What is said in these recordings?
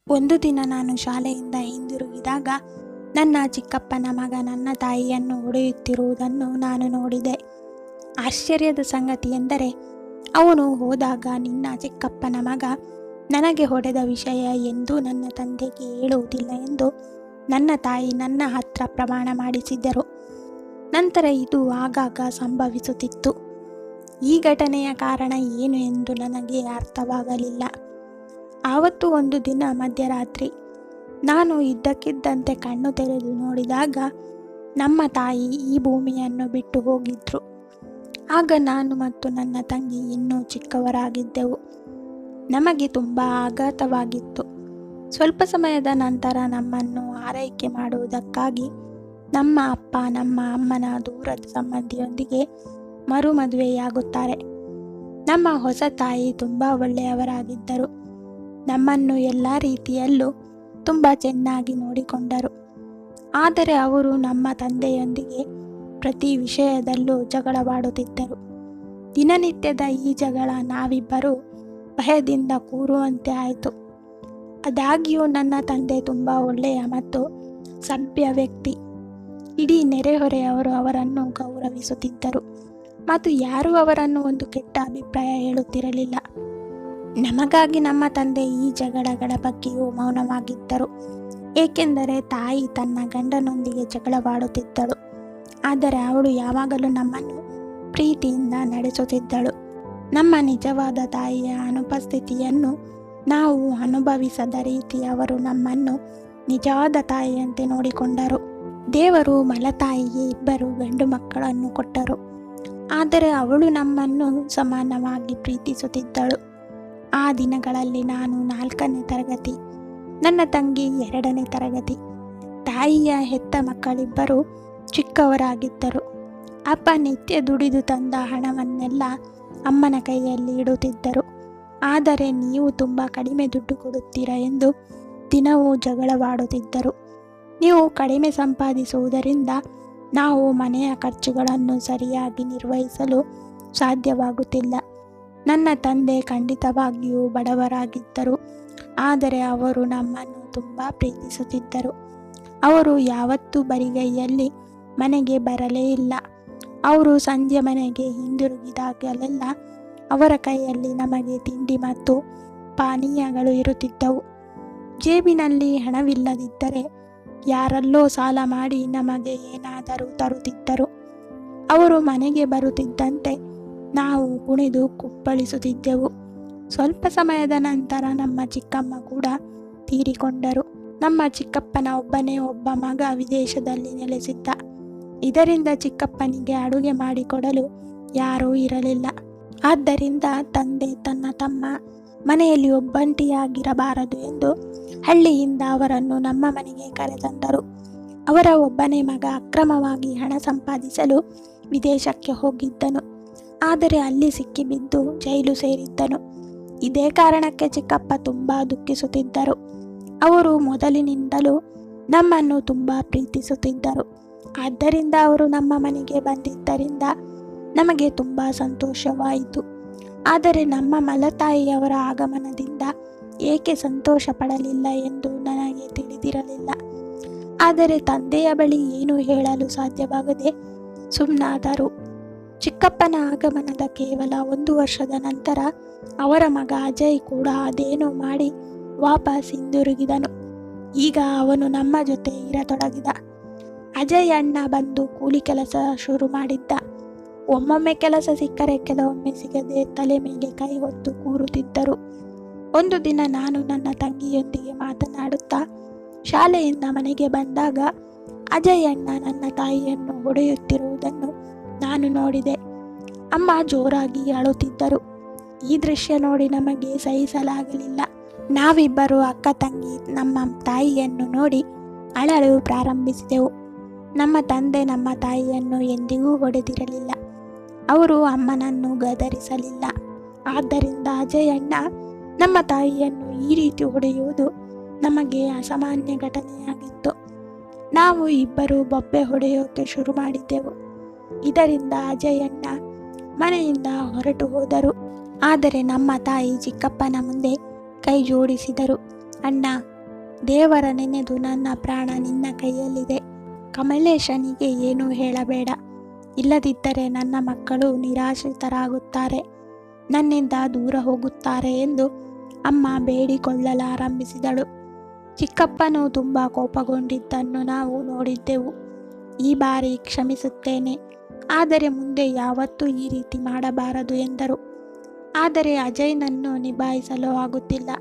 ಒಂದು ದಿನ ನಾನು ಶಾಲೆಯಿಂದ ಹಿಂದಿರುಗಿದಾಗ ನನ್ನ ಚಿಕ್ಕಪ್ಪನ ಮಗ ನನ್ನ ತಾಯಿಯನ್ನು ಹೊಡೆಯುತ್ತಿರುವುದನ್ನು ನಾನು ನೋಡಿದೆ. ಆಶ್ಚರ್ಯದ ಸಂಗತಿ ಎಂದರೆ ಅವನು ಹೋದಾಗ ನಿನ್ನ ಚಿಕ್ಕಪ್ಪನ ಮಗ ನನಗೆ ಹೊಡೆದ ವಿಷಯ ಎಂದು ನನ್ನ ತಂದೆಗೆ ಹೇಳುವುದಿಲ್ಲ ಎಂದು ನನ್ನ ತಾಯಿ ನನ್ನ ಹತ್ರ ಪ್ರಮಾಣ ಮಾಡಿಸಿದ್ದರು. ನಂತರ ಇದು ಆಗಾಗ ಸಂಭವಿಸುತ್ತಿತ್ತು. ಈ ಘಟನೆಯ ಕಾರಣ ಏನು ಎಂದು ನನಗೆ ಅರ್ಥವಾಗಲಿಲ್ಲ. ಆವತ್ತು ಒಂದು ದಿನ ಮಧ್ಯರಾತ್ರಿ ನಾನು ಇದ್ದಕ್ಕಿದ್ದಂತೆ ಕಣ್ಣು ತೆರೆದು ನೋಡಿದಾಗ ನಮ್ಮ ತಾಯಿ ಈ ಭೂಮಿಯನ್ನು ಬಿಟ್ಟು ಹೋಗಿದ್ರು. ಆಗ ನಾನು ಮತ್ತು ನನ್ನ ತಂಗಿ ಇನ್ನೂ ಚಿಕ್ಕವರಾಗಿದ್ದೆವು. ನಮಗೆ ತುಂಬ ಆಘಾತವಾಗಿತ್ತು. ಸ್ವಲ್ಪ ಸಮಯದ ನಂತರ ನಮ್ಮನ್ನು ಆರೈಕೆ ಮಾಡುವುದಕ್ಕಾಗಿ ನಮ್ಮ ಅಪ್ಪ ನಮ್ಮ ಅಮ್ಮನ ದೂರದ ಸಂಬಂಧಿಯೊಂದಿಗೆ ಮರುಮದುವೆಯಾಗುತ್ತಾರೆ. ನಮ್ಮ ಹೊಸ ತಾಯಿ ತುಂಬ ಒಳ್ಳೆಯವರಾಗಿದ್ದರು. ನಮ್ಮನ್ನು ಎಲ್ಲ ರೀತಿಯಲ್ಲೂ ತುಂಬ ಚೆನ್ನಾಗಿ ನೋಡಿಕೊಂಡರು. ಆದರೆ ಅವರು ನಮ್ಮ ತಂದೆಯೊಂದಿಗೆ ಪ್ರತಿ ವಿಷಯದಲ್ಲೂ ಜಗಳವಾಡುತ್ತಿದ್ದರು. ದಿನನಿತ್ಯದ ಈ ಜಗಳ ನಾವಿಬ್ಬರೂ ಭಯದಿಂದ ಕೂರುವಂತೆ ಆಯಿತು. ಆದಾಗ್ಯೂ ನನ್ನ ತಂದೆ ತುಂಬ ಒಳ್ಳೆಯ ಮತ್ತು ಸಭ್ಯ ವ್ಯಕ್ತಿ. ಇಡೀ ನೆರೆಹೊರೆಯವರು ಅವರನ್ನು ಗೌರವಿಸುತ್ತಿದ್ದರು ಮತ್ತು ಯಾರೂ ಅವರನ್ನು ಒಂದು ಕೆಟ್ಟ ಅಭಿಪ್ರಾಯ ಹೇಳುತ್ತಿರಲಿಲ್ಲ. ನಮಗಾಗಿ ನಮ್ಮ ತಂದೆ ಈ ಜಗಳಗಳ ಬಗ್ಗೆಯೂ ಮೌನವಾಗಿದ್ದರು. ಏಕೆಂದರೆ ತಾಯಿ ತನ್ನ ಗಂಡನೊಂದಿಗೆ ಜಗಳವಾಡುತ್ತಿದ್ದಳು, ಆದರೆ ಅವಳು ಯಾವಾಗಲೂ ನಮ್ಮನ್ನು ಪ್ರೀತಿಯಿಂದ ನಡೆಸುತ್ತಿದ್ದಳು. ನಮ್ಮ ನಿಜವಾದ ತಾಯಿಯ ಅನುಪಸ್ಥಿತಿಯನ್ನು ನಾವು ಅನುಭವಿಸದ ರೀತಿ ಅವರು ನಮ್ಮನ್ನು ನಿಜವಾದ ತಾಯಿಯಂತೆ ನೋಡಿಕೊಂಡರು. ದೇವರು ಮಲತಾಯಿಗೆ 2 ಗಂಡು ಮಕ್ಕಳನ್ನು ಕೊಟ್ಟರು, ಆದರೆ ಅವಳು ನಮ್ಮನ್ನು ಸಮಾನವಾಗಿ ಪ್ರೀತಿಸುತ್ತಿದ್ದಳು. ಆ ದಿನಗಳಲ್ಲಿ ನಾನು 4ನೇ ತರಗತಿ, ನನ್ನ ತಂಗಿ 2ನೇ ತರಗತಿ. ತಾಯಿಯ ಹೆತ್ತ ಮಕ್ಕಳಿಬ್ಬರು ಚಿಕ್ಕವರಾಗಿದ್ದರು. ಅಪ್ಪ ನಿತ್ಯ ದುಡಿದು ತಂದ ಹಣವನ್ನೆಲ್ಲ ಅಮ್ಮನ ಕೈಯಲ್ಲಿ ಇಡುತ್ತಿದ್ದರು. ಆದರೆ ನೀವು ತುಂಬ ಕಡಿಮೆ ದುಡ್ಡು ಕೊಡುತ್ತೀರಾ ಎಂದು ದಿನವೂ ಜಗಳವಾಡುತ್ತಿದ್ದರು. ನೀವು ಕಡಿಮೆ ಸಂಪಾದಿಸುವುದರಿಂದ ನಾವು ಮನೆಯ ಖರ್ಚುಗಳನ್ನು ಸರಿಯಾಗಿ ನಿರ್ವಹಿಸಲು ಸಾಧ್ಯವಾಗುತ್ತಿಲ್ಲ. ನನ್ನ ತಂದೆ ಖಂಡಿತವಾಗಿಯೂ ಬಡವರಾಗಿದ್ದರು, ಆದರೆ ಅವರು ನಮ್ಮನ್ನು ತುಂಬ ಪ್ರೀತಿಸುತ್ತಿದ್ದರು. ಅವರು ಯಾವತ್ತೂ ಬರಿಗೈಯಲ್ಲಿ ಮನೆಗೆ ಬರಲೇ ಇಲ್ಲ. ಅವರು ಸಂಜೆ ಮನೆಗೆ ಹಿಂದಿರುಗಿದಾಗಲೆಲ್ಲ ಅವರ ಕೈಯಲ್ಲಿ ನಮಗೆ ತಿಂಡಿ ಮತ್ತು ಪಾನೀಯಗಳು ಇರುತ್ತಿದ್ದವು. ಜೇಬಿನಲ್ಲಿ ಹಣವಿಲ್ಲದಿದ್ದರೆ ಯಾರಲ್ಲೋ ಸಾಲ ಮಾಡಿ ನಮಗೆ ಏನಾದರೂ ತರುತ್ತಿದ್ದರು. ಅವರು ಮನೆಗೆ ಬರುತ್ತಿದ್ದಂತೆ ನಾವು ಕುಣಿದು ಕುಪ್ಪಳಿಸುತ್ತಿದ್ದೆವು. ಸ್ವಲ್ಪ ಸಮಯದ ನಂತರ ನಮ್ಮ ಚಿಕ್ಕಮ್ಮ ಕೂಡ ತೀರಿಕೊಂಡರು. ನಮ್ಮ ಚಿಕ್ಕಪ್ಪನ ಒಬ್ಬ ಮಗ ವಿದೇಶದಲ್ಲಿ ನೆಲೆಸಿದ್ದ. ಇದರಿಂದ ಚಿಕ್ಕಪ್ಪನಿಗೆ ಅಡುಗೆ ಮಾಡಿಕೊಡಲು ಯಾರೂ ಇರಲಿಲ್ಲ. ಆದ್ದರಿಂದ ತಂದೆ ತನ್ನ ತಮ್ಮ ಮನೆಯಲ್ಲಿ ಒಬ್ಬಂಟಿಯಾಗಿರಬಾರದು ಎಂದು ಹಳ್ಳಿಯಿಂದ ಅವರನ್ನು ನಮ್ಮ ಮನೆಗೆ ಕರೆತಂದರು. ಅವರ ಒಬ್ಬನೇ ಮಗ ಅಕ್ರಮವಾಗಿ ಹಣ ಸಂಪಾದಿಸಲು ವಿದೇಶಕ್ಕೆ ಹೋಗಿದ್ದನು, ಆದರೆ ಅಲ್ಲಿ ಸಿಕ್ಕಿಬಿದ್ದು ಜೈಲು ಸೇರಿದ್ದನು. ಇದೇ ಕಾರಣಕ್ಕೆ ಚಿಕ್ಕಪ್ಪ ತುಂಬ ದುಃಖಿಸುತ್ತಿದ್ದರು. ಅವರು ಮೊದಲಿನಿಂದಲೂ ನಮ್ಮನ್ನು ತುಂಬ ಪ್ರೀತಿಸುತ್ತಿದ್ದರು. ಆದ್ದರಿಂದ ಅವರು ನಮ್ಮ ಮನೆಗೆ ಬಂದಿದ್ದರಿಂದ ನಮಗೆ ತುಂಬ ಸಂತೋಷವಾಯಿತು. ಆದರೆ ನಮ್ಮ ಮಲತಾಯಿಯವರ ಆಗಮನದಿಂದ ಏಕೆ ಸಂತೋಷ ಪಡಲಿಲ್ಲ ಎಂದು ನನಗೆ ತಿಳಿದಿರಲಿಲ್ಲ. ಆದರೆ ತಂದೆಯ ಬಳಿ ಏನೂ ಹೇಳಲು ಸಾಧ್ಯವಾಗದೆ ಸುಮ್ಮನಾದರು. ಚಿಕ್ಕಪ್ಪನ ಆಗಮನದ ಕೇವಲ 1 ವರ್ಷದ ನಂತರ ಅವರ ಮಗ ಅಜಯ್ ಕೂಡ ಅದೇನೋ ಮಾಡಿ ವಾಪಸ್ ಹಿಂದಿರುಗಿದನು. ಈಗ ಅವನು ನಮ್ಮ ಜೊತೆ ಇರತೊಡಗಿದ. ಅಜಯ್ ಅಣ್ಣ ಬಂದು ಕೂಲಿ ಕೆಲಸ ಶುರು ಮಾಡಿದ್ದ. ಒಮ್ಮೊಮ್ಮೆ ಕೆಲಸ ಸಿಕ್ಕರೆ ಕೆಲವೊಮ್ಮೆ ಸಿಗದೆ ತಲೆ ಮೇಲೆ ಕೈ ಹೊತ್ತು ಕೂರುತ್ತಿದ್ದರು. ಒಂದು ದಿನ ನಾನು ನನ್ನ ತಂಗಿಯೊಂದಿಗೆ ಮಾತನಾಡುತ್ತಾ ಶಾಲೆಯಿಂದ ಮನೆಗೆ ಬಂದಾಗ ಅಜಯ್ ಅಣ್ಣ ನನ್ನ ತಾಯಿಯನ್ನು ಹೊಡೆಯುತ್ತಿರುವುದನ್ನು ನಾನು ನೋಡಿದೆ. ಅಮ್ಮ ಜೋರಾಗಿ ಅಳುತ್ತಿದ್ದರು. ಈ ದೃಶ್ಯ ನೋಡಿ ನಮಗೆ ಸಹಿಸಲಾಗಲಿಲ್ಲ. ನಾವಿಬ್ಬರು ಅಕ್ಕ ತಂಗಿ ನಮ್ಮ ತಾಯಿಯನ್ನು ನೋಡಿ ಅಳಲು ಪ್ರಾರಂಭಿಸಿದೆವು. ನಮ್ಮ ತಂದೆ ನಮ್ಮ ತಾಯಿಯನ್ನು ಎಂದಿಗೂ ಹೊಡೆದಿರಲಿಲ್ಲ. ಅವರು ಅಮ್ಮನನ್ನು ಗದರಿಸಲಿಲ್ಲ. ಆದ್ದರಿಂದ ಅಜಯ್ ಅಣ್ಣ ನಮ್ಮ ತಾಯಿಯನ್ನು ಈ ರೀತಿ ಹೊಡೆಯುವುದು ನಮಗೆ ಅಸಾಮಾನ್ಯ ಘಟನೆಯಾಗಿತ್ತು. ನಾವು ಇಬ್ಬರು ಬೊಬ್ಬೆ ಹೊಡೆಯೋಕೆ ಶುರು ಮಾಡಿದ್ದೆವು. ಇದರಿಂದ ಅಜಯ್ ಅಣ್ಣ ಮನೆಯಿಂದ ಹೊರಟು ಹೋದರು. ಆದರೆ ನಮ್ಮ ತಾಯಿ ಚಿಕ್ಕಪ್ಪನ ಮುಂದೆ ಕೈ ಜೋಡಿಸಿದರು. ಅಣ್ಣ, ದೇವರ ನೆನೆದು ನನ್ನ ಪ್ರಾಣ ನಿನ್ನ ಕೈಯಲ್ಲಿದೆ. ಕಮಲೇಶನಿಗೆ ಏನೂ ಹೇಳಬೇಡ, ಇಲ್ಲದಿದ್ದರೆ ನನ್ನ ಮಕ್ಕಳು ನಿರಾಶ್ರಿತರಾಗುತ್ತಾರೆ, ನನ್ನಿಂದ ದೂರ ಹೋಗುತ್ತಾರೆ ಎಂದು ಅಮ್ಮ ಬೇಡಿಕೊಳ್ಳಲಾರಂಭಿಸಿದಳು. ಚಿಕ್ಕಪ್ಪನು ತುಂಬ ಕೋಪಗೊಂಡಿದ್ದನ್ನು ನಾವು ನೋಡಿದ್ದೆವು. ಈ ಬಾರಿ ಕ್ಷಮಿಸುತ್ತೇನೆ, ಆದರೆ ಮುಂದೆ ಯಾವತ್ತೂ ಈ ರೀತಿ ಮಾಡಬಾರದು ಎಂದರು. ಆದರೆ ಅಜಯ್ನನ್ನು ನಿಭಾಯಿಸಲು ಆಗುತ್ತಿಲ್ಲ.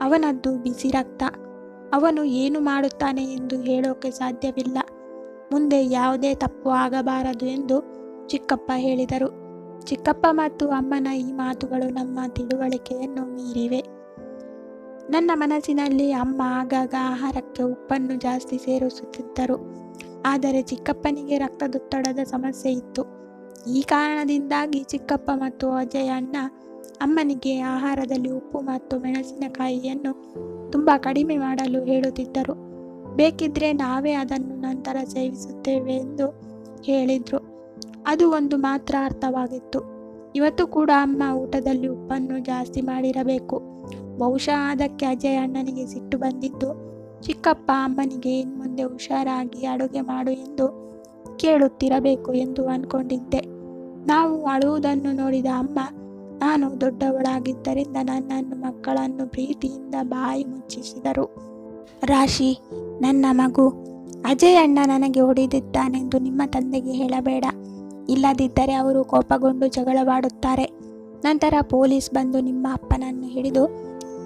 ಅವನದ್ದು ಬಿಸಿ ರಕ್ತ. ಅವನು ಏನು ಮಾಡುತ್ತಾನೆ ಎಂದು ಹೇಳೋಕೆ ಸಾಧ್ಯವಿಲ್ಲ. ಮುಂದೆ ಯಾವುದೇ ತಪ್ಪು ಆಗಬಾರದು ಎಂದು ಚಿಕ್ಕಪ್ಪ ಹೇಳಿದರು. ಚಿಕ್ಕಪ್ಪ ಮತ್ತು ಅಮ್ಮನ ಈ ಮಾತುಗಳು ನಮ್ಮ ತಿಳುವಳಿಕೆಯನ್ನು ಮೀರಿವೆ. ನನ್ನ ಮನಸ್ಸಿನಲ್ಲಿ ಅಮ್ಮ ಆಗಾಗ ಆಹಾರಕ್ಕೆ ಉಪ್ಪನ್ನು ಜಾಸ್ತಿ ಸೇರಿಸುತ್ತಿದ್ದರು. ಆದರೆ ಚಿಕ್ಕಪ್ಪನಿಗೆ ರಕ್ತದೊತ್ತಡದ ಸಮಸ್ಯೆ ಇತ್ತು. ಈ ಕಾರಣದಿಂದಾಗಿ ಚಿಕ್ಕಪ್ಪ ಮತ್ತು ಅಜಯ್ ಅಣ್ಣ ಅಮ್ಮನಿಗೆ ಆಹಾರದಲ್ಲಿ ಉಪ್ಪು ಮತ್ತು ಮೆಣಸಿನಕಾಯಿಯನ್ನು ತುಂಬ ಕಡಿಮೆ ಮಾಡಲು ಹೇಳುತ್ತಿದ್ದರು. ಬೇಕಿದ್ರೆ ನಾವೇ ಅದನ್ನು ನಂತರ ಸೇವಿಸುತ್ತೇವೆ ಎಂದು ಹೇಳಿದರು. ಅದು ಒಂದು ಮಾತ್ರ ಅರ್ಥವಾಗಿತ್ತು. ಇವತ್ತು ಕೂಡ ಅಮ್ಮ ಊಟದಲ್ಲಿ ಉಪ್ಪನ್ನು ಜಾಸ್ತಿ ಮಾಡಿರಬೇಕು. ಬಹುಶಃ ಅದಕ್ಕೆ ಅಜಯ್ ಅಣ್ಣನಿಗೆ ಸಿಟ್ಟು ಬಂದಿದ್ದು ಚಿಕ್ಕಪ್ಪ ಅಮ್ಮನಿಗೆ ಇನ್ಮುಂದೆ ಹುಷಾರಾಗಿ ಅಡುಗೆ ಮಾಡು ಎಂದು ಕೇಳುತ್ತಿರಬೇಕು ಎಂದು ಅಂದ್ಕೊಂಡಿದ್ದೆ. ನಾವು ಅಳುವುದನ್ನು ನೋಡಿದ ಅಮ್ಮ, ನಾನು ದೊಡ್ಡವಳಾಗಿದ್ದರಿಂದ ನನ್ನನ್ನು ಮಕ್ಕಳನ್ನು ಪ್ರೀತಿಯಿಂದ ಬಾಯಿ ಮುಚ್ಚಿಸಿದರು. ರಾಶಿ, ನನ್ನ ಮಗು, ಅಜಯ್ ಅಣ್ಣ ನನಗೆ ಹೊಡೆದಿದ್ದಾನೆಂದು ನಿಮ್ಮ ತಂದೆಗೆ ಹೇಳಬೇಡ, ಇಲ್ಲದಿದ್ದರೆ ಅವರು ಕೋಪಗೊಂಡು ಜಗಳವಾಡುತ್ತಾರೆ. ನಂತರ ಪೊಲೀಸ್ ಬಂದು ನಿಮ್ಮ ಅಪ್ಪನನ್ನು ಹಿಡಿದು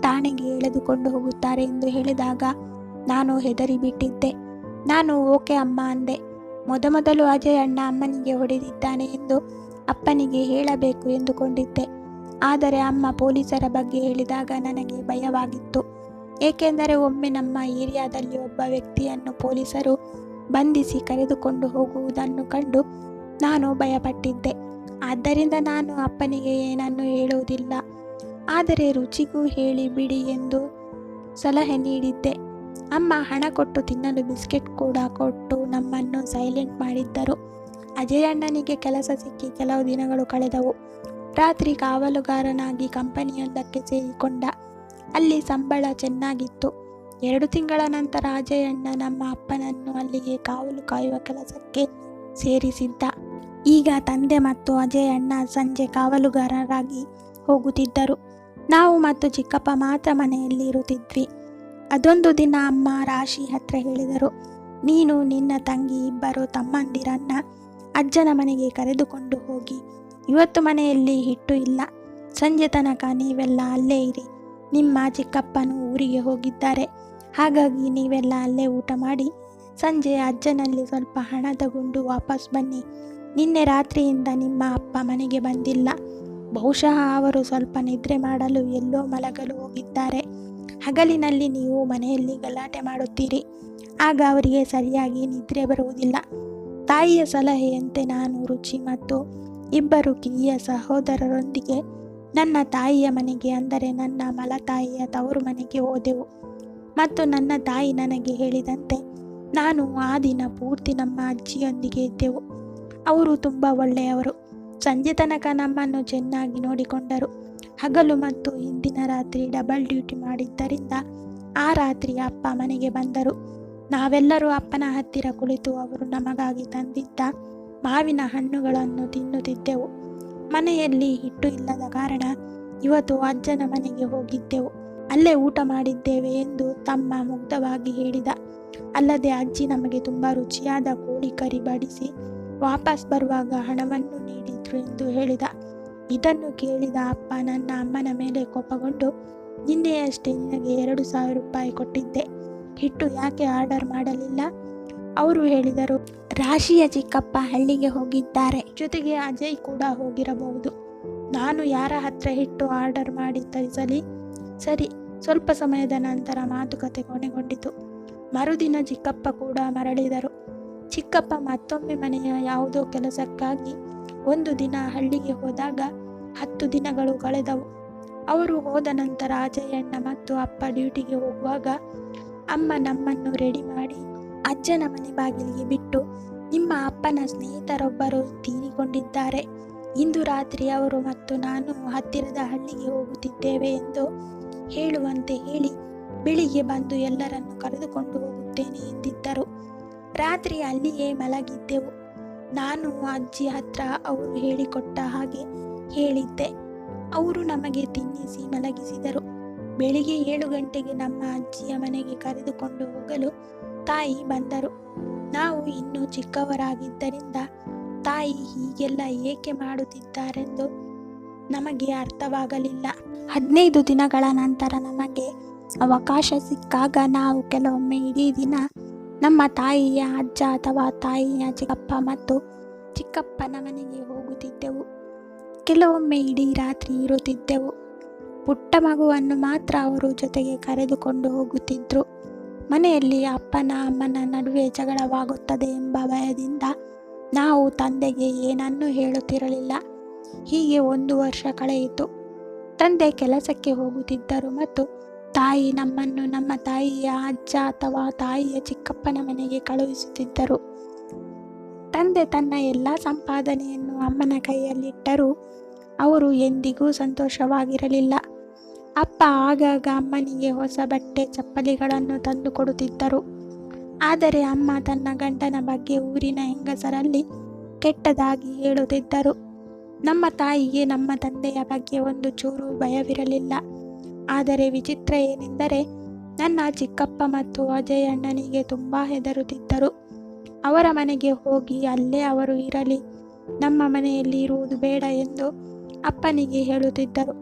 ಠಾಣೆಗೆ ಎಳೆದುಕೊಂಡು ಹೋಗುತ್ತಾರೆ ಎಂದು ಹೇಳಿದಾಗ ನಾನು ಹೆದರಿಬಿಟ್ಟಿದ್ದೆ. ನಾನು ಓಕೆ ಅಮ್ಮ ಅಂದೆ. ಮೊದಲು ಅಜಯ್ ಅಣ್ಣ ಅಮ್ಮನಿಗೆ ಹೊಡೆದಿದ್ದಾನೆ ಎಂದು ಅಪ್ಪನಿಗೆ ಹೇಳಬೇಕು ಎಂದುಕೊಂಡಿದ್ದೆ. ಆದರೆ ಅಮ್ಮ ಪೊಲೀಸರ ಬಗ್ಗೆ ಹೇಳಿದಾಗ ನನಗೆ ಭಯವಾಗಿತ್ತು. ಏಕೆಂದರೆ ಒಮ್ಮೆ ನಮ್ಮ ಏರಿಯಾದಲ್ಲಿ ಒಬ್ಬ ವ್ಯಕ್ತಿಯನ್ನು ಪೊಲೀಸರು ಬಂಧಿಸಿ ಕರೆದುಕೊಂಡು ಹೋಗುವುದನ್ನು ಕಂಡು ನಾನು ಭಯಪಟ್ಟಿದ್ದೆ. ಆದ್ದರಿಂದ ನಾನು ಅಪ್ಪನಿಗೆ ಏನನ್ನು ಹೇಳುವುದಿಲ್ಲ, ಆದರೆ ರುಚಿಗೂ ಹೇಳಿ ಬಿಡಿ ಎಂದು ಸಲಹೆ ನೀಡಿದ್ದೆ. ಅಮ್ಮ ಹಣ ಕೊಟ್ಟು ತಿನ್ನಲು ಬಿಸ್ಕೆಟ್ ಕೂಡ ಕೊಟ್ಟು ನಮ್ಮನ್ನು ಸೈಲೆಂಟ್ ಮಾಡಿದ್ದರು. ಅಜಯ್ ಅಣ್ಣನಿಗೆ ಕೆಲಸ ಸಿಕ್ಕಿ ಕೆಲವು ದಿನಗಳು ಕಳೆದವು. ರಾತ್ರಿ ಕಾವಲುಗಾರನಾಗಿ ಕಂಪನಿಯೊಂದಕ್ಕೆ ಸೇರಿಕೊಂಡ. ಅಲ್ಲಿ ಸಂಬಳ ಚೆನ್ನಾಗಿತ್ತು. 2 ತಿಂಗಳ ನಂತರ ಅಜಯ್ ಅಣ್ಣ ನಮ್ಮ ಅಪ್ಪನನ್ನು ಅಲ್ಲಿಗೆ ಕಾವಲು ಕಾಯುವ ಕೆಲಸಕ್ಕೆ ಸೇರಿಸಿದ್ದ. ಈಗ ತಂದೆ ಮತ್ತು ಅಜಯ್ ಅಣ್ಣ ಸಂಜೆ ಕಾವಲುಗಾರರಾಗಿ ಹೋಗುತ್ತಿದ್ದರು. ನಾವು ಮತ್ತು ಚಿಕ್ಕಪ್ಪ ಮಾತ್ರ ಮನೆಯಲ್ಲಿ ಇರುತ್ತಿದ್ವಿ. ಅದೊಂದು ದಿನ ಅಮ್ಮ ರಾಶಿ ಹತ್ರ ಹೇಳಿದರು, ನೀನು ನಿನ್ನ ತಂಗಿ ಇಬ್ಬರು ತಮ್ಮಂದಿರನ್ನ ಅಜ್ಜನ ಮನೆಗೆ ಕರೆದುಕೊಂಡು ಹೋಗಿ. ಇವತ್ತು ಮನೆಯಲ್ಲಿ ಹಿಟ್ಟು ಇಲ್ಲ. ಸಂಜೆ ತನಕ ನೀವೆಲ್ಲ ಅಲ್ಲೇ ಇರಿ. ನಿಮ್ಮ ಚಿಕ್ಕಪ್ಪನು ಊರಿಗೆ ಹೋಗಿದ್ದಾರೆ. ಹಾಗಾಗಿ ನೀವೆಲ್ಲ ಅಲ್ಲೇ ಊಟ ಮಾಡಿ ಸಂಜೆ ಅಜ್ಜನಲ್ಲಿ ಸ್ವಲ್ಪ ಹಣ ತಗೊಂಡು ವಾಪಸ್ ಬನ್ನಿ. ನಿನ್ನೆ ರಾತ್ರಿಯಿಂದ ನಿಮ್ಮ ಅಪ್ಪ ಮನೆಗೆ ಬಂದಿಲ್ಲ. ಬಹುಶಃ ಅವರು ಸ್ವಲ್ಪ ನಿದ್ರೆ ಮಾಡಲು ಎಲ್ಲೋ ಮಲಗಲು ಹೋಗಿದ್ದಾರೆ. ಹಗಲಿನಲ್ಲಿ ನೀವು ಮನೆಯಲ್ಲಿ ಗಲಾಟೆ ಮಾಡುತ್ತೀರಿ. ಆಗ ಅವರಿಗೆ ಸರಿಯಾಗಿ ನಿದ್ರೆ ಬರುವುದಿಲ್ಲ. ತಾಯಿಯ ಸಲಹೆಯಂತೆ ನಾನು ರುಚಿ ಮತ್ತು ಇಬ್ಬರು ಕಿರಿಯ ಸಹೋದರರೊಂದಿಗೆ ನನ್ನ ತಾಯಿಯ ಮನೆಗೆ, ಅಂದರೆ ನನ್ನ ಮಲತಾಯಿಯ ತವರು ಮನೆಗೆ ಹೋದೆವು. ಮತ್ತು ನನ್ನ ತಾಯಿ ನನಗೆ ಹೇಳಿದಂತೆ ನಾನು ಆ ದಿನ ಪೂರ್ತಿ ನಮ್ಮ ಅಜ್ಜಿಯೊಂದಿಗೆ ಇದ್ದೆವು. ಅವರು ತುಂಬ ಒಳ್ಳೆಯವರು. ಸಂಜೆ ತನಕ ನಮ್ಮನ್ನು ಚೆನ್ನಾಗಿ ನೋಡಿಕೊಂಡರು. ಹಗಲು ಮತ್ತು ಹಿಂದಿನ ರಾತ್ರಿ ಡಬಲ್ ಡ್ಯೂಟಿ ಮಾಡಿದ್ದರಿಂದ ಆ ರಾತ್ರಿ ಅಪ್ಪ ಮನೆಗೆ ಬಂದರು. ನಾವೆಲ್ಲರೂ ಅಪ್ಪನ ಹತ್ತಿರ ಕುಳಿತು ಅವರು ನಮಗಾಗಿ ತಂದಿದ್ದ ಮಾವಿನ ಹಣ್ಣುಗಳನ್ನು ತಿನ್ನುತ್ತಿದ್ದೆವು. ಮನೆಯಲ್ಲಿ ಹಿಟ್ಟು ಇಲ್ಲದ ಕಾರಣ ಇವತ್ತು ಅಜ್ಜನ ಮನೆಗೆ ಹೋಗಿದ್ದೆವು. ಅಲ್ಲೇ ಊಟ ಮಾಡಿದ್ದೇವೆ ಎಂದು ತಮ್ಮ ಮುಗ್ಧವಾಗಿ ಹೇಳಿದ. ಅಲ್ಲದೆ ಅಜ್ಜಿ ನಮಗೆ ತುಂಬ ರುಚಿಯಾದ ಕೋಳಿ ಕರಿ ಬಡಿಸಿ ವಾಪಸ್ ಬರುವಾಗ ಹಣವನ್ನು ನೀಡಿದ್ರು ಎಂದು ಹೇಳಿದ. ಇದನ್ನು ಕೇಳಿದ ಅಪ್ಪ ನನ್ನ ಅಮ್ಮನ ಮೇಲೆ ಕೋಪಗೊಂಡು, ನಿನ್ನೆಯಷ್ಟೇ ನಿನಗೆ 2,000 ರೂಪಾಯಿ ಕೊಟ್ಟಿದ್ದೆ, ಹಿಟ್ಟು ಯಾಕೆ ಆರ್ಡರ್ ಮಾಡಲಿಲ್ಲ? ಅವರು ಹೇಳಿದರು, ರಾಶಿಯ ಚಿಕ್ಕಪ್ಪ ಹಳ್ಳಿಗೆ ಹೋಗಿದ್ದಾರೆ, ಜೊತೆಗೆ ಅಜಯ್ ಕೂಡ ಹೋಗಿರಬಹುದು. ನಾನು ಯಾರ ಹತ್ರ ಹಿಟ್ಟು ಆರ್ಡರ್ ಮಾಡಿ ತರಿಸಲಿ? ಸರಿ. ಸ್ವಲ್ಪ ಸಮಯದ ನಂತರ ಮಾತುಕತೆ ಕೊನೆಗೊಂಡಿತು. ಮರುದಿನ ಚಿಕ್ಕಪ್ಪ ಕೂಡ ಮರಳಿದರು. ಚಿಕ್ಕಪ್ಪ ಮತ್ತೊಮ್ಮೆ ಮನೆಯ ಯಾವುದೋ ಕೆಲಸಕ್ಕಾಗಿ ಒಂದು ದಿನ ಹಳ್ಳಿಗೆ ಹೋದಾಗ 10 ದಿನಗಳು ಕಳೆದವು. ಅವರು ಹೋದ ನಂತರ ಅಜಯ್ ಅಣ್ಣ ಮತ್ತು ಅಪ್ಪ ಡ್ಯೂಟಿಗೆ ಹೋಗುವಾಗ ಅಮ್ಮ ನಮ್ಮನ್ನು ರೆಡಿ ಮಾಡಿ ಅಜ್ಜನ ಮನೆ ಬಾಗಿಲಿಗೆ ಬಿಟ್ಟು, ನಿಮ್ಮ ಅಪ್ಪನ ಸ್ನೇಹಿತರೊಬ್ಬರು ತೀರಿಕೊಂಡಿದ್ದಾರೆ. ಇಂದು ರಾತ್ರಿ ಅವರು ಮತ್ತು ನಾನು ಹತ್ತಿರದ ಹಳ್ಳಿಗೆ ಹೋಗುತ್ತಿದ್ದೇವೆ ಎಂದು ಹೇಳುವಂತೆ ಹೇಳಿ ಬೆಳಿಗ್ಗೆ ಬಂದು ಎಲ್ಲರನ್ನು ಕರೆದುಕೊಂಡು ಹೋಗುತ್ತೇನೆ ಎಂದಿದ್ದರು. ರಾತ್ರಿ ಅಲ್ಲಿಯೇ ಮಲಗಿದ್ದೆವು. ನಾನು ಅಜ್ಜಿ ಹತ್ರ ಅವರು ಹೇಳಿಕೊಟ್ಟ ಹಾಗೆ ಹೇಳಿದ್ದೆ. ಅವರು ನಮಗೆ ತಿನ್ನಿಸಿ ಮಲಗಿಸಿದರು. ಬೆಳಿಗ್ಗೆ 7 ಗಂಟೆಗೆ ನಮ್ಮ ಅಜ್ಜಿಯ ಮನೆಗೆ ಕರೆದುಕೊಂಡು ಹೋಗಲು ತಾಯಿ ಬಂದರು. ನಾವು ಇನ್ನೂ ಚಿಕ್ಕವರಾಗಿದ್ದರಿಂದ ತಾಯಿ ಹೀಗೆಲ್ಲ ಏಕೆ ಮಾಡುತ್ತಿದ್ದಾರೆಂದು ನಮಗೆ ಅರ್ಥವಾಗಲಿಲ್ಲ. 15 ದಿನಗಳ ನಂತರ ನಮಗೆ ಅವಕಾಶ ಸಿಕ್ಕಾಗ ನಾವು ಕೆಲವೊಮ್ಮೆ ಇಡೀ ದಿನ ನಮ್ಮ ತಾಯಿಯ ಅಜ್ಜ ಅಥವಾ ತಾಯಿಯ ಚಿಕ್ಕಪ್ಪ ಮತ್ತು ಚಿಕ್ಕಪ್ಪನ ಮನೆಗೆ ಹೋಗುತ್ತಿದ್ದೆವು. ಕೆಲವೊಮ್ಮೆ ಇಡೀ ರಾತ್ರಿ ಇರುತ್ತಿದ್ದೆವು. ಪುಟ್ಟ ಮಗುವನ್ನು ಮಾತ್ರ ಅವರು ಜೊತೆಗೆ ಕರೆದುಕೊಂಡು ಹೋಗುತ್ತಿದ್ದರು. ಮನೆಯಲ್ಲಿ ಅಪ್ಪನ ಅಮ್ಮನ ನಡುವೆ ಜಗಳವಾಗುತ್ತದೆ ಎಂಬ ಭಯದಿಂದ ನಾವು ತಂದೆಗೆ ಏನನ್ನೂ ಹೇಳುತ್ತಿರಲಿಲ್ಲ. ಹೀಗೆ 1 ವರ್ಷ ಕಳೆಯಿತು. ತಂದೆ ಕೆಲಸಕ್ಕೆ ಹೋಗುತ್ತಿದ್ದರು ಮತ್ತು ತಾಯಿ ನಮ್ಮನ್ನು ನಮ್ಮ ತಾಯಿಯ ಅಜ್ಜ ಅಥವಾ ತಾಯಿಯ ಚಿಕ್ಕಪ್ಪನ ಮನೆಗೆ ಕಳುಹಿಸುತ್ತಿದ್ದರು. ತಂದೆ ತನ್ನ ಎಲ್ಲ ಸಂಪಾದನೆಯನ್ನು ಅಮ್ಮನ ಕೈಯಲ್ಲಿಟ್ಟರೂ ಅವರು ಎಂದಿಗೂ ಸಂತೋಷವಾಗಿರಲಿಲ್ಲ. ಅಪ್ಪ ಆಗಾಗ ಅಮ್ಮನಿಗೆ ಹೊಸ ಬಟ್ಟೆ ಚಪ್ಪಲಿಗಳನ್ನು ತಂದು ಕೊಡುತ್ತಿದ್ದರು. ಆದರೆ ಅಮ್ಮ ತನ್ನ ಗಂಡನ ಬಗ್ಗೆ ಊರಿನ ಹೆಂಗಸರಲ್ಲಿ ಕೆಟ್ಟದಾಗಿ ಹೇಳುತ್ತಿದ್ದರು. ನಮ್ಮ ತಾಯಿಗೆ ನಮ್ಮ ತಂದೆಯ ಬಗ್ಗೆ ಒಂದು ಚೂರು ಭಯವಿರಲಿಲ್ಲ. ಆದರೆ ವಿಚಿತ್ರ ಏನೆಂದರೆ ನನ್ನ ಚಿಕ್ಕಪ್ಪ ಮತ್ತು ಅಜಯ್ ಅಣ್ಣನಿಗೆ ತುಂಬ ಹೆದರುತ್ತಿದ್ದರು. ಅವರ ಮನೆಗೆ ಹೋಗಿ ಅಲ್ಲೇ ಅವರು ಇರಲಿ, ನಮ್ಮ ಮನೆಯಲ್ಲಿ ಇರುವುದು ಬೇಡ ಎಂದು ಅಪ್ಪನಿಗೆ ಹೇಳುತ್ತಿದ್ದರು.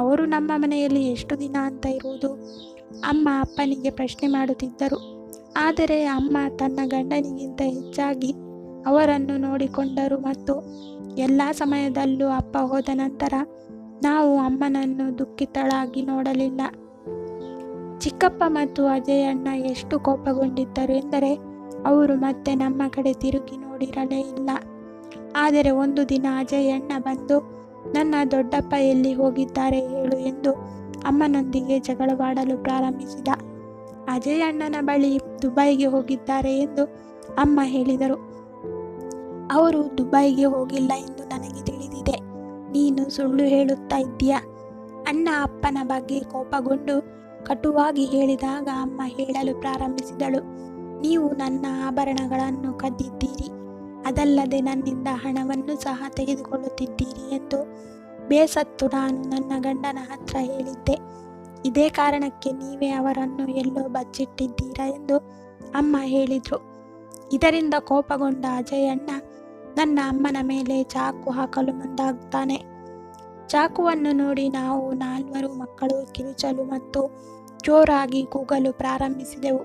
ಅವರು ನಮ್ಮ ಮನೆಯಲ್ಲಿ ಎಷ್ಟು ದಿನ ಅಂತ ಇರುವುದು? ಅಮ್ಮ ಅಪ್ಪನಿಗೆ ಪ್ರಶ್ನೆ ಮಾಡುತ್ತಿದ್ದರು. ಆದರೆ ಅಮ್ಮ ತನ್ನ ಗಂಡನಿಗಿಂತ ಹೆಚ್ಚಾಗಿ ಅವರನ್ನು ನೋಡಿಕೊಂಡರು ಮತ್ತು ಎಲ್ಲ ಸಮಯದಲ್ಲೂ ಅಪ್ಪ ಹೋದ ನಂತರ ನಾವು ಅಮ್ಮನನ್ನು ದುಃಖಿತಳಾಗಿ ನೋಡಲಿಲ್ಲ. ಚಿಕ್ಕಪ್ಪ ಮತ್ತು ಅಜಯ್ ಅಣ್ಣ ಎಷ್ಟು ಕೋಪಗೊಂಡಿದ್ದರು ಎಂದರೆ ಅವರು ಮತ್ತೆ ನಮ್ಮ ಕಡೆ ತಿರುಗಿ ನೋಡಿರಲೇ ಇಲ್ಲ. ಆದರೆ ಒಂದು ದಿನ ಅಜಯ್ ಅಣ್ಣ ಬಂದು, ನನ್ನ ದೊಡ್ಡಪ್ಪ ಎಲ್ಲಿ ಹೋಗಿದ್ದಾರೆ ಹೇಳು ಎಂದು ಅಮ್ಮನೊಂದಿಗೆ ಜಗಳವಾಡಲು ಪ್ರಾರಂಭಿಸಿದ. ಅಜಯ್ ಅಣ್ಣನ ಬಳಿ ದುಬೈಗೆ ಹೋಗಿದ್ದಾರೆ ಎಂದು ಅಮ್ಮ ಹೇಳಿದರು. ಅವರು ದುಬೈಗೆ ಹೋಗಿಲ್ಲ ಎಂದು ನನಗೆ ತಿಳಿದಿದೆ. ನೀನು ಸುಳ್ಳು ಹೇಳುತ್ತಾ ಇದ್ದೀಯಾ? ಅಣ್ಣ ಅಪ್ಪನ ಬಗ್ಗೆ ಕೋಪಗೊಂಡು ಕಟುವಾಗಿ ಹೇಳಿದಾಗ ಅಮ್ಮ ಹೇಳಲು ಪ್ರಾರಂಭಿಸಿದಳು. ನೀವು ನನ್ನ ಆಭರಣಗಳನ್ನು ಕದ್ದಿದ್ದೀರಿ, ಅದಲ್ಲದೆ ನನ್ನಿಂದ ಹಣವನ್ನು ಸಹ ತೆಗೆದುಕೊಳ್ಳುತ್ತಿದ್ದೀರಿ ಎಂದು ಬೇಸತ್ತು ನಾನು ನನ್ನ ಗಂಡನ ಹತ್ರ ಹೇಳಿದ್ದೆ. ಇದೇ ಕಾರಣಕ್ಕೆ ನೀವೇ ಅವರನ್ನು ಎಲ್ಲೋ ಬಚ್ಚಿಟ್ಟಿದ್ದೀರಾ ಎಂದು ಅಮ್ಮ ಹೇಳಿದರು. ಇದರಿಂದ ಕೋಪಗೊಂಡ ಅಜಯ್ ಅಣ್ಣ ನನ್ನ ಅಮ್ಮನ ಮೇಲೆ ಚಾಕು ಹಾಕಲು ಮುಂದಾಗುತ್ತಾನೆ. ಚಾಕುವನ್ನು ನೋಡಿ ನಾವು 4 ಮಕ್ಕಳು ಕಿರುಚಲು ಮತ್ತು ಜೋರಾಗಿ ಕೂಗಲು ಪ್ರಾರಂಭಿಸಿದೆವು.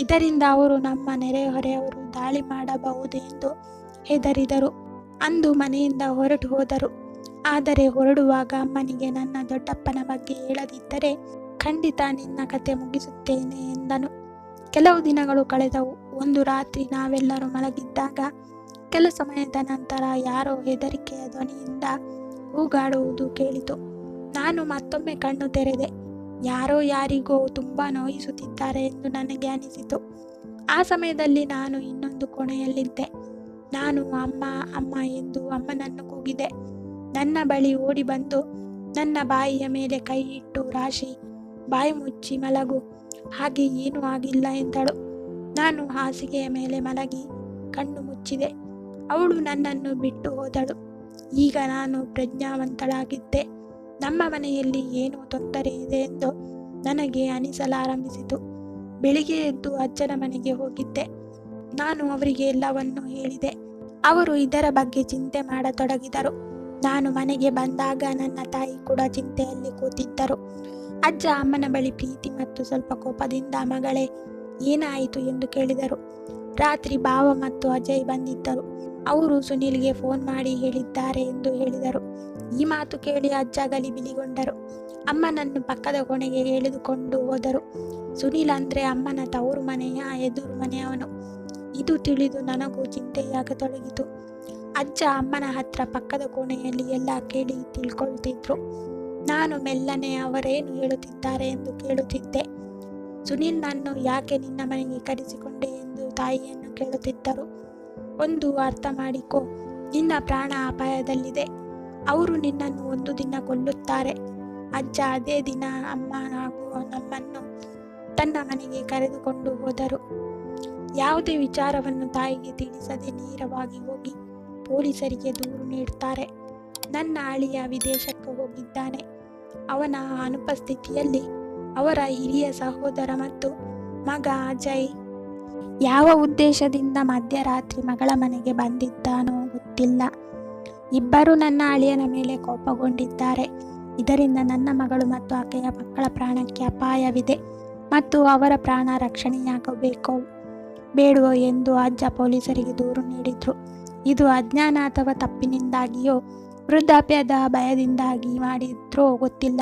ಇದರಿಂದ ಅವರು ನಮ್ಮ ನೆರೆಹೊರೆಯವರು ದಾಳಿ ಮಾಡಬಹುದು ಎಂದು ಹೆದರಿದರು. ಅಂದು ಮನೆಯಿಂದ ಹೊರಟು ಹೋದರು. ಆದರೆ ಹೊರಡುವಾಗ ಅಮ್ಮನಿಗೆ ನನ್ನ ದೊಡ್ಡಪ್ಪನ ಬಗ್ಗೆ ಹೇಳದಿದ್ದರೆ ಖಂಡಿತ ನಿನ್ನ ಕತೆ ಮುಗಿಸುತ್ತೇನೆ ಎಂದನು. ಕೆಲವು ದಿನಗಳು ಕಳೆದವು. ಒಂದು ರಾತ್ರಿ ನಾವೆಲ್ಲರೂ ಮಲಗಿದ್ದಾಗ ಕೆಲ ಸಮಯದ ನಂತರ ಯಾರೋ ಹೆದರಿಕೆಯ ಧ್ವನಿಯಿಂದ ಕೂಗಾಡುವುದು ಕೇಳಿತು. ನಾನು ಮತ್ತೊಮ್ಮೆ ಕಣ್ಣು ತೆರೆದೆ. ಯಾರೋ ಯಾರಿಗೋ ತುಂಬ ನೋಯಿಸುತ್ತಿದ್ದಾರೆ ಎಂದು ನನಗೆ ಅನಿಸಿತು. ಆ ಸಮಯದಲ್ಲಿ ನಾನು ಇನ್ನೊಂದು ಕೋಣೆಯಲ್ಲಿದ್ದೆ. ನಾನು ಅಮ್ಮ ಅಮ್ಮ ಎಂದು ಅಮ್ಮನನ್ನು ಕೂಗಿದೆ. ನನ್ನ ಬಳಿ ಓಡಿ ಬಂದು ನನ್ನ ಬಾಯಿಯ ಮೇಲೆ ಕೈ ಇಟ್ಟು, ರಾಶಿ, ಬಾಯಿ ಮುಚ್ಚಿ ಮಲಗು, ಹಾಗೆ ಏನೂ ಆಗಿಲ್ಲ ಎಂದಳು. ನಾನು ಹಾಸಿಗೆಯ ಮೇಲೆ ಮಲಗಿ ಕಣ್ಣು ಮುಚ್ಚಿದೆ. ಅವಳು ನನ್ನನ್ನು ಬಿಟ್ಟು ಹೋದಳು. ಈಗ ನಾನು ಪ್ರಜ್ಞಾವಂತಳಾಗಿದ್ದೆ. ನಮ್ಮ ಮನೆಯಲ್ಲಿ ಏನೋ ತೊಂದರೆ ಇದೆ ಎಂದು ನನಗೆ ಅನಿಸಲಾರಂಭಿಸಿತು. ಬೆಳಿಗ್ಗೆ ಎದ್ದು ಅಜ್ಜನ ಮನೆಗೆ ಹೋಗಿದ್ದೆ. ನಾನು ಅವರಿಗೆ ಎಲ್ಲವನ್ನೂ ಹೇಳಿದೆ. ಅವರು ಇದರ ಬಗ್ಗೆ ಚಿಂತೆ ಮಾಡತೊಡಗಿದರು. ನಾನು ಮನೆಗೆ ಬಂದಾಗ ನನ್ನ ತಾಯಿ ಕೂಡ ಚಿಂತೆಯಲ್ಲಿ ಕೂತಿದ್ದರು. ಅಜ್ಜ ಅಮ್ಮನ ಬಳಿ ಪ್ರೀತಿ ಮತ್ತು ಸ್ವಲ್ಪ ಕೋಪದಿಂದ, ಮಗಳೇ ಏನಾಯಿತು ಎಂದು ಕೇಳಿದರು. ರಾತ್ರಿ ಭಾವ ಮತ್ತು ಅಜಯ್ ಬಂದಿದ್ದರು. ಅವರು ಸುನಿಲ್ಗೆ ಫೋನ್ ಮಾಡಿ ಹೇಳಿದ್ದಾರೆ ಎಂದು ಹೇಳಿದರು. ಈ ಮಾತು ಕೇಳಿ ಅಜ್ಜ ಗಲಿಬಿಲಿಗೊಂಡರು. ಅಮ್ಮನನ್ನು ಪಕ್ಕದ ಕೋಣೆಗೆ ಎಳೆದುಕೊಂಡು ಹೋದರು. ಸುನಿಲ್ ಅಂದರೆ ಅಮ್ಮನ ತವರು ಮನೆಯ ಎದುರು ಮನೆಯವನು. ಇದು ತಿಳಿದು ನನಗೂ ಚಿಂತೆಯಾಗತೊಡಗಿತು. ಅಜ್ಜ ಅಮ್ಮನ ಹತ್ರ ಪಕ್ಕದ ಕೋಣೆಯಲ್ಲಿ ಎಲ್ಲ ಕೇಳಿ ತಿಳ್ಕೊಳ್ತಿದ್ರು. ನಾನು ಮೆಲ್ಲನೆ ಅವರೇನು ಹೇಳುತ್ತಿದ್ದಾರೆ ಎಂದು ಕೇಳುತ್ತಿದ್ದೆ. ಸುನಿಲ್ ನನ್ನು ಯಾಕೆ ನಿನ್ನ ಮನೆಗೆ ಕರೆಸಿಕೊಂಡೆ ಎಂದು ತಾಯಿಯನ್ನು ಕೇಳುತ್ತಿದ್ದರು. ಒಂದು ಅರ್ಥ ಮಾಡಿಕೊ, ನಿನ್ನ ಪ್ರಾಣ ಅಪಾಯದಲ್ಲಿದೆ. ಅವರು ನಿನ್ನನ್ನು ಒಂದು ದಿನ ಕೊಲ್ಲುತ್ತಾರೆ. ಅಜ್ಜ ಅದೇ ದಿನ ಅಮ್ಮ ಹಾಗೂ ನಮ್ಮನ್ನು ತನ್ನ ಮನೆಗೆ ಕರೆದುಕೊಂಡು ಹೋದರು. ಯಾವುದೇ ವಿಚಾರವನ್ನು ತಾಯಿಗೆ ತಿಳಿಸದೆ ನೇರವಾಗಿ ಹೋಗಿ ಪೊಲೀಸರಿಗೆ ದೂರು ನೀಡುತ್ತಾರೆ. ನನ್ನ ಅಳಿಯ ವಿದೇಶಕ್ಕೆ ಹೋಗಿದ್ದಾನೆ. ಅವನ ಅನುಪಸ್ಥಿತಿಯಲ್ಲಿ ಅವರ ಹಿರಿಯ ಸಹೋದರ ಮತ್ತು ಮಗ ಅಜಯ್ ಯಾವ ಉದ್ದೇಶದಿಂದ ಮಧ್ಯರಾತ್ರಿ ಮಗಳ ಮನೆಗೆ ಬಂದಿದ್ದಾನೋ ಗೊತ್ತಿಲ್ಲ. ಇಬ್ಬರು ನನ್ನ ಅಳಿಯನ ಮೇಲೆ ಕೋಪಗೊಂಡಿದ್ದಾರೆ. ಇದರಿಂದ ನನ್ನ ಮಗಳು ಮತ್ತು ಆಕೆಯ ಮಕ್ಕಳ ಪ್ರಾಣಕ್ಕೆ ಅಪಾಯವಿದೆ ಮತ್ತು ಅವರ ಪ್ರಾಣ ರಕ್ಷಣೆಯಾಗಬೇಕೋ ಬೇಡವೋ ಎಂದು ಅಜ್ಜ ಪೊಲೀಸರಿಗೆ ದೂರು ನೀಡಿದ್ರು. ಇದು ಅಜ್ಞಾನ ಅಥವಾ ತಪ್ಪಿನಿಂದಾಗಿಯೋ ವೃದ್ಧಾಪ್ಯದ ಭಯದಿಂದಾಗಿ ಮಾಡಿದ್ರೋ ಗೊತ್ತಿಲ್ಲ.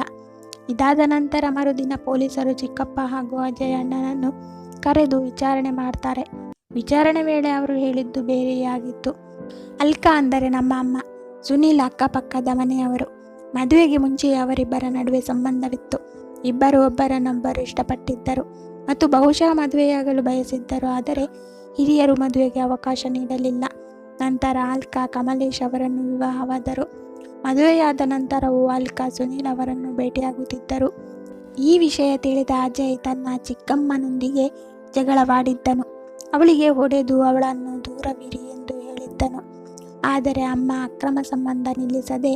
ಇದಾದ ನಂತರ ಮರುದಿನ ಪೊಲೀಸರು ಚಿಕ್ಕಪ್ಪ ಹಾಗೂ ಅಜಯ್ ಅಣ್ಣನನ್ನು ಕರೆದು ವಿಚಾರಣೆ ಮಾಡ್ತಾರೆ. ವಿಚಾರಣೆ ವೇಳೆ ಅವರು ಹೇಳಿದ್ದು ಬೇರೆಯಾಗಿತ್ತು. ಅಲ್ಕಾ ಅಂದರೆ ನಮ್ಮ ಅಮ್ಮ, ಸುನೀಲ್ ಅಕ್ಕಪಕ್ಕದ ಮನೆಯವರು. ಮದುವೆಗೆ ಮುಂಚೆ ಅವರಿಬ್ಬರ ನಡುವೆ ಸಂಬಂಧವಿತ್ತು. ಇಬ್ಬರು ಒಬ್ಬರನ್ನೊಬ್ಬರು ಇಷ್ಟಪಟ್ಟಿದ್ದರು ಮತ್ತು ಬಹುಶಃ ಮದುವೆಯಾಗಲು ಬಯಸಿದ್ದರು. ಆದರೆ ಹಿರಿಯರು ಮದುವೆಗೆ ಅವಕಾಶ ನೀಡಲಿಲ್ಲ. ನಂತರ ಅಲ್ಕಾ ಕಮಲೇಶ್ ಅವರನ್ನು ವಿವಾಹವಾದರು. ಮದುವೆಯಾದ ನಂತರವೂ ಅಲ್ಕಾ ಸುನೀಲ್ ಅವರನ್ನು ಭೇಟಿಯಾಗುತ್ತಿದ್ದರು. ಈ ವಿಷಯ ತಿಳಿದ ಅಜಯ್ ತನ್ನ ಚಿಕ್ಕಮ್ಮನೊಂದಿಗೆ ಜಗಳವಾಡಿದ್ದನು. ಅವಳಿಗೆ ಹೊಡೆದು ಅವಳನ್ನು ದೂರವಿರಿ ಎಂದು ಹೇಳಿದ್ದನು. ಆದರೆ ಅಮ್ಮ ಅಕ್ರಮ ಸಂಬಂಧ ನಿಲ್ಲಿಸದೆ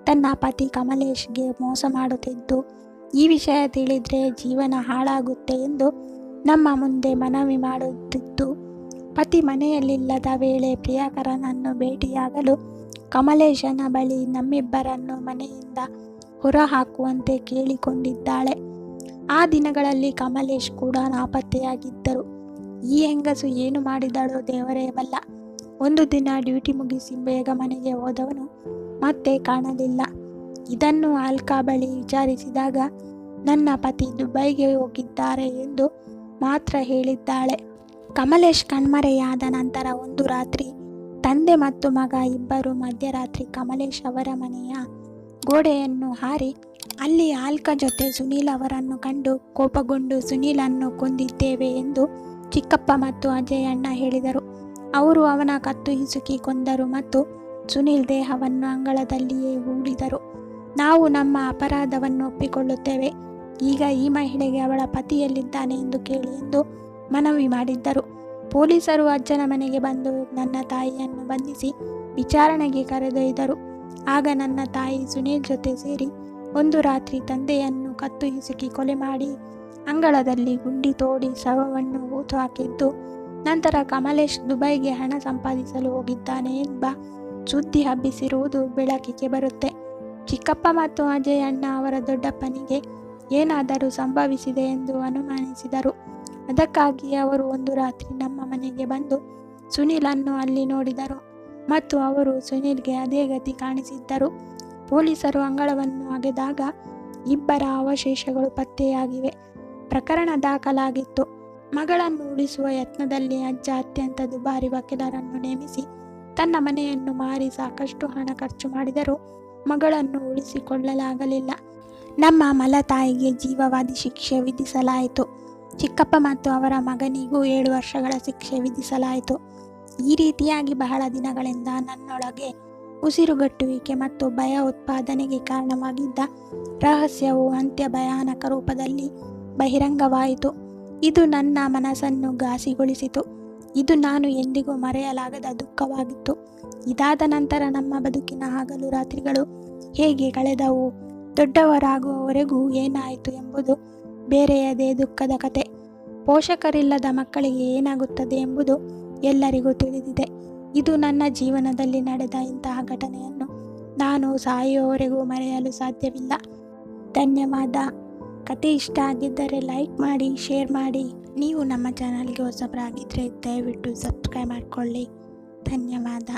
ತನ್ನ ಪತಿ ಕಮಲೇಶ್ಗೆ ಮೋಸ ಮಾಡುತ್ತಿದ್ದು, ಈ ವಿಷಯ ತಿಳಿದ್ರೆ ಜೀವನ ಹಾಳಾಗುತ್ತೆ ಎಂದು ನಮ್ಮ ಮುಂದೆ ಮನವಿ ಮಾಡುತ್ತಿದ್ದು, ಪತಿ ಮನೆಯಲ್ಲಿಲ್ಲದ ವೇಳೆ ಪ್ರಿಯಕರನನ್ನು ಭೇಟಿಯಾಗಲು ಕಮಲೇಶನ ಬಳಿ ನಮ್ಮಿಬ್ಬರನ್ನು ಮನೆಯಿಂದ ಹೊರಹಾಕುವಂತೆ ಕೇಳಿಕೊಂಡಿದ್ದಾಳೆ. ಆ ದಿನಗಳಲ್ಲಿ ಕಮಲೇಶ್ ಕೂಡ ನಾಪತ್ತೆಯಾಗಿದ್ದರು. ಈ ಹೆಂಗಸು ಏನು ಮಾಡಿದಳೋ ದೇವರೇ ಬಲ್ಲ. ಒಂದು ದಿನ ಡ್ಯೂಟಿ ಮುಗಿಸಿ ಬೇಗ ಮನೆಗೆ ಹೋದವನು ಮತ್ತೆ ಕಾಣಲಿಲ್ಲ. ಇದನ್ನು ಅಲ್ಕಾ ಬಳಿ ವಿಚಾರಿಸಿದಾಗ ನನ್ನ ಪತಿ ದುಬೈಗೆ ಹೋಗಿದ್ದಾರೆ ಎಂದು ಮಾತ್ರ ಹೇಳಿದ್ದಾಳೆ. ಕಮಲೇಶ್ ಕಣ್ಮರೆಯಾದ ನಂತರ ಒಂದು ರಾತ್ರಿ ತಂದೆ ಮತ್ತು ಮಗ ಇಬ್ಬರು ಮಧ್ಯರಾತ್ರಿ ಕಮಲೇಶ್ ಅವರ ಮನೆಯ ಗೋಡೆಯನ್ನು ಹಾರಿ ಅಲ್ಲಿ ಅಲ್ಕಾ ಜೊತೆ ಸುನೀಲ್ ಅವರನ್ನು ಕಂಡು ಕೋಪಗೊಂಡು ಸುನೀಲನ್ನು ಕೊಂದಿದ್ದೇವೆ ಎಂದು ಚಿಕ್ಕಪ್ಪ ಮತ್ತು ಅಜಯ್ ಅಣ್ಣ ಹೇಳಿದರು. ಅವರು ಅವನ ಕತ್ತು ಹಿಸುಕಿ ಕೊಂದರು ಮತ್ತು ಸುನೀಲ್ ದೇಹವನ್ನು ಅಂಗಳದಲ್ಲಿಯೇ ಹೂಳಿದರು. ನಾವು ನಮ್ಮ ಅಪರಾಧವನ್ನು ಒಪ್ಪಿಕೊಳ್ಳುತ್ತೇವೆ. ಈಗ ಈ ಮಹಿಳೆಗೆ ಅವಳ ಪತಿಯಲ್ಲಿದ್ದಾನೆ ಎಂದು ಕೇಳಿ ಎಂದು ಮನವಿ ಮಾಡಿದ್ದರು. ಪೊಲೀಸರು ಅಜ್ಜನ ಮನೆಗೆ ಬಂದು ನನ್ನ ತಾಯಿಯನ್ನು ಬಂಧಿಸಿ ವಿಚಾರಣೆಗೆ ಕರೆದೊಯ್ದರು. ಆಗ ನನ್ನ ತಾಯಿ ಸುನೀಲ್ ಜೊತೆ ಸೇರಿ ಒಂದು ರಾತ್ರಿ ತಂದೆಯನ್ನು ಕತ್ತು ಹಿಸುಕಿ ಕೊಲೆ ಮಾಡಿ ಅಂಗಳದಲ್ಲಿ ಗುಂಡಿ ತೋಡಿ ಶವವನ್ನು ಹೂತು ಹಾಕಿದ್ದು, ನಂತರ ಕಮಲೇಶ್ ದುಬೈಗೆ ಹಣ ಸಂಪಾದಿಸಲು ಹೋಗಿದ್ದಾನೆ ಎಂಬ ಸುದ್ದಿ ಹಬ್ಬಿಸಿರುವುದು ಬೆಳಕಿಗೆ ಬರುತ್ತೆ. ಚಿಕ್ಕಪ್ಪ ಮತ್ತು ಅಜಯ್ ಅಣ್ಣ ಅವರ ದೊಡ್ಡಪ್ಪನಿಗೆ ಏನಾದರೂ ಸಂಭವಿಸಿದೆ ಎಂದು ಅನುಮಾನಿಸಿದರು. ಅದಕ್ಕಾಗಿ ಅವರು ಒಂದು ರಾತ್ರಿ ನಮ್ಮ ಮನೆಗೆ ಬಂದು ಸುನೀಲನ್ನು ಅಲ್ಲಿ ನೋಡಿದರು ಮತ್ತು ಅವರು ಸುನೀಲ್ಗೆ ಅದೇ ಗತಿ ಕಾಣಿಸಿದ್ದರು. ಪೊಲೀಸರು ಅಂಗಳವನ್ನು ಅಗೆದಾಗ ಇಬ್ಬರ ಅವಶೇಷಗಳು ಪತ್ತೆಯಾಗಿವೆ. ಪ್ರಕರಣ ದಾಖಲಾಗಿತ್ತು. ಮಗಳನ್ನು ಉಳಿಸುವ ಯತ್ನದಲ್ಲಿ ಅಜ್ಜ ಅತ್ಯಂತ ದುಬಾರಿ ವಕೀಲರನ್ನು ನೇಮಿಸಿ ತನ್ನ ಮನೆಯನ್ನು ಮಾರಿ ಸಾಕಷ್ಟು ಹಣ ಖರ್ಚು ಮಾಡಿದರೂ ಮಗಳನ್ನು ಉಳಿಸಿಕೊಳ್ಳಲಾಗಲಿಲ್ಲ. ನಮ್ಮ ಮಲತಾಯಿಗೆ ಜೀವಾವಧಿ ಶಿಕ್ಷೆ ವಿಧಿಸಲಾಯಿತು. ಚಿಕ್ಕಪ್ಪ ಮತ್ತು ಅವರ ಮಗನಿಗೂ 7 ವರ್ಷಗಳ ಶಿಕ್ಷೆ ವಿಧಿಸಲಾಯಿತು. ಈ ರೀತಿಯಾಗಿ ಬಹಳ ದಿನಗಳಿಂದ ನನ್ನೊಳಗೆ ಉಸಿರುಗಟ್ಟುವಿಕೆ ಮತ್ತು ಭಯ ಉತ್ಪಾದನೆಗೆ ಕಾರಣವಾಗಿದ್ದ ರಹಸ್ಯವು ಅಂತ್ಯ ಭಯಾನಕ ರೂಪದಲ್ಲಿ ಬಹಿರಂಗವಾಯಿತು. ಇದು ನನ್ನ ಮನಸ್ಸನ್ನು ಘಾಸಿಗೊಳಿಸಿತು. ಇದು ನಾನು ಎಂದಿಗೂ ಮರೆಯಲಾಗದ ದುಃಖವಾಗಿತ್ತು. ಇದಾದ ನಂತರ ನಮ್ಮ ಬದುಕಿನ ಹಗಲು ರಾತ್ರಿಗಳು ಹೇಗೆ ಕಳೆದವು, ದೊಡ್ಡವರಾಗುವವರೆಗೂ ಏನಾಯಿತು ಎಂಬುದು ಬೇರೆಯದೇ ದುಃಖದ ಕತೆ. ಪೋಷಕರಿಲ್ಲದ ಮಕ್ಕಳಿಗೆ ಏನಾಗುತ್ತದೆ ಎಂಬುದು ಎಲ್ಲರಿಗೂ ತಿಳಿದಿದೆ. ಇದು ನನ್ನ ಜೀವನದಲ್ಲಿ ನಡೆದ ಇಂತಹ ಘಟನೆಯನ್ನು ನಾನು ಸಾಯುವವರೆಗೂ ಮರೆಯಲು ಸಾಧ್ಯವಿಲ್ಲ. ಧನ್ಯವಾದ. ಕತೆ ಇಷ್ಟ ಆಗಿದ್ದರೆ ಲೈಕ್ ಮಾಡಿ, ಶೇರ್ ಮಾಡಿ. ನೀವು ನಮ್ಮ ಚಾನಲ್ಗೆ ಹೊಸಬರಾಗಿದ್ದರೆ ದಯವಿಟ್ಟು ಸಬ್ಸ್ಕ್ರೈಬ್ ಮಾಡಿಕೊಳ್ಳಿ. ಧನ್ಯವಾದ.